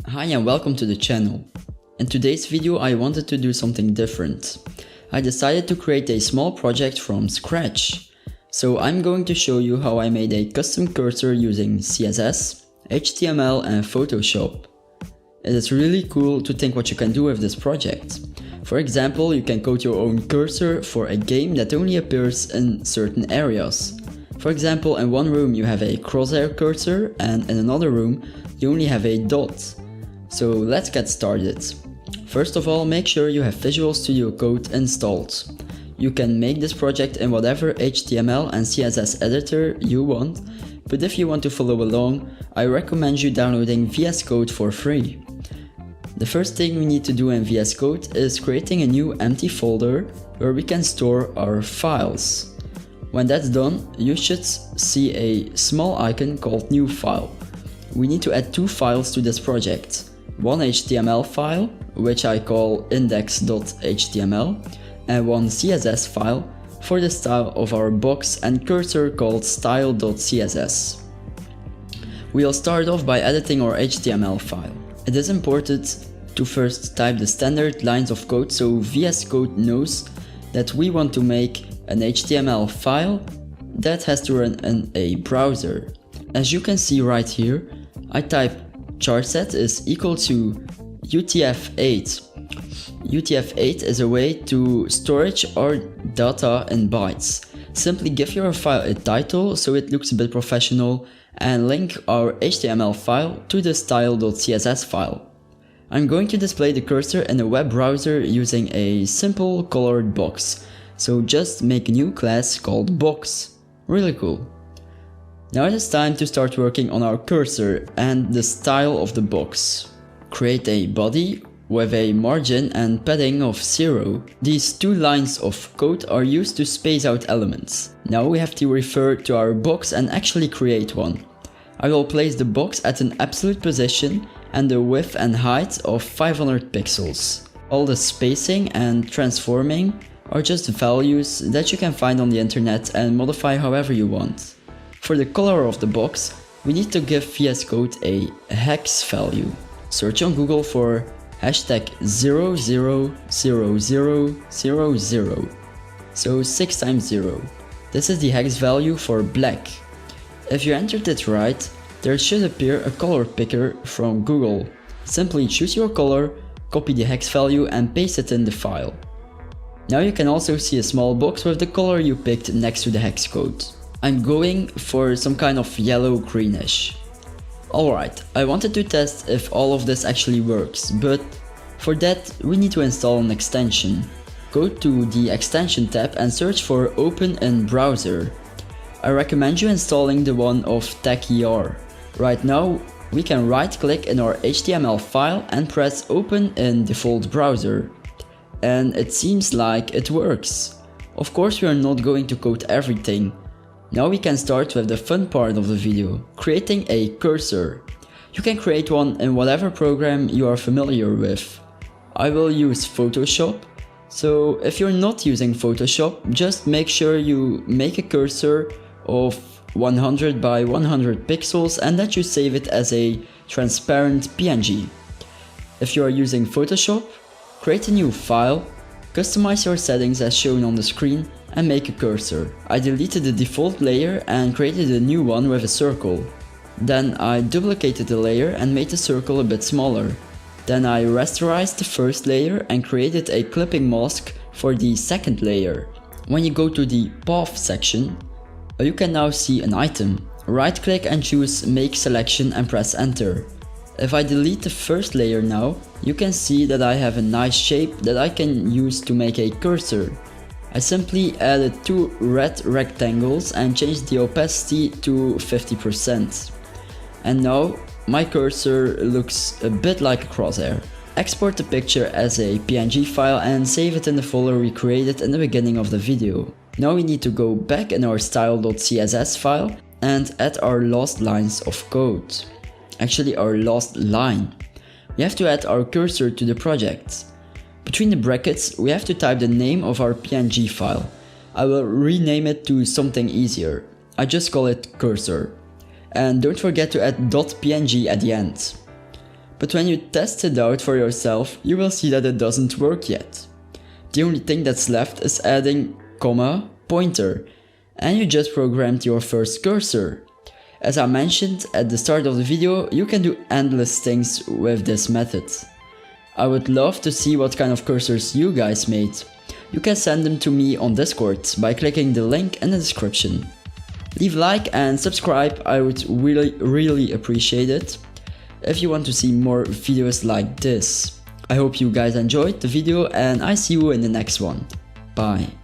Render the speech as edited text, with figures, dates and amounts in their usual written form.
Hi and welcome to the channel. In today's video I wanted to do something different. I decided to create a small project from scratch. So I'm going to show you how I made a custom cursor using CSS, HTML and Photoshop. It is really cool to think what you can do with this project. For example, you can code your own cursor for a game that only appears in certain areas. For example, in one room you have a crosshair cursor and in another room you only have a dot. So let's get started. First of all, make sure you have Visual Studio Code installed. You can make this project in whatever HTML and CSS editor you want, but if you want to follow along, I recommend you downloading VS Code for free. The first thing we need to do in VS Code is creating a new empty folder where we can store our files. When that's done, you should see a small icon called New File. We need to add two files to this project. One HTML file, which I call index.html, and one CSS file for the style of our box and cursor called style.css. We'll start off by editing our HTML file. It is important to first type the standard lines of code so VS Code knows that we want to make an HTML file that has to run in a browser. As you can see right here, I type charset is equal to UTF-8. UTF-8 is a way to storage our data in bytes. Simply give your file a title so it looks a bit professional and link our HTML file to the style.css file. I'm going to display the cursor in a web browser using a simple colored box. So just make a new class called box. Really cool. Now it is time to start working on our cursor and the style of the box. Create a body with a margin and padding of 0. These two lines of code are used to space out elements. Now we have to refer to our box and actually create one. I will place the box at an absolute position and the width and height of 500 pixels. All the spacing and transforming are just values that you can find on the internet and modify however you want. For the color of the box, we need to give VS Code a hex value. Search on Google for hashtag 000000, so 6 times 0. This is the hex value for black. If you entered it right, there should appear a color picker from Google. Simply choose your color, copy the hex value and paste it in the file. Now you can also see a small box with the color you picked next to the hex code. I'm going for some kind of yellow-greenish. Alright, I wanted to test if all of this actually works, but for that we need to install an extension. Go to the extension tab and search for Open in Browser. I recommend you installing the one of TechER. Right now, we can right-click in our HTML file and press Open in Default Browser. And it seems like it works. Of course we are not going to code everything. Now we can start with the fun part of the video, creating a cursor. You can create one in whatever program you are familiar with. I will use Photoshop, so if you're not using Photoshop, just make sure you make a cursor of 100 by 100 pixels and that you save it as a transparent PNG. If you are using Photoshop, create a new file, customize your settings as shown on the screen and make a cursor. I deleted the default layer and created a new one with a circle. Then I duplicated the layer and made the circle a bit smaller. Then I rasterized the first layer and created a clipping mask for the second layer. When you go to the path section, you can now see an item. Right click and choose Make Selection and press Enter. If I delete the first layer now, you can see that I have a nice shape that I can use to make a cursor. I simply added two red rectangles and changed the opacity to 50%. And now my cursor looks a bit like a crosshair. Export the picture as a PNG file and save it in the folder we created in the beginning of the video. Now we need to go back in our style.css file and add our last lines of code. Actually our last line. We have to add our cursor to the project. Between the brackets we have to type the name of our PNG file. I will rename it to something easier. I just call it cursor. And don't forget to add .png at the end. but when you test it out for yourself, you will see that it doesn't work yet. The only thing that's left is adding comma pointer, and you just programmed your first cursor. As I mentioned at the start of the video, you can do endless things with this method. I would love to see what kind of cursors you guys made. You can send them to me on Discord by clicking the link in the description. Leave a like and subscribe, I would really appreciate it if you want to see more videos like this. I hope you guys enjoyed the video and I see you in the next one. Bye.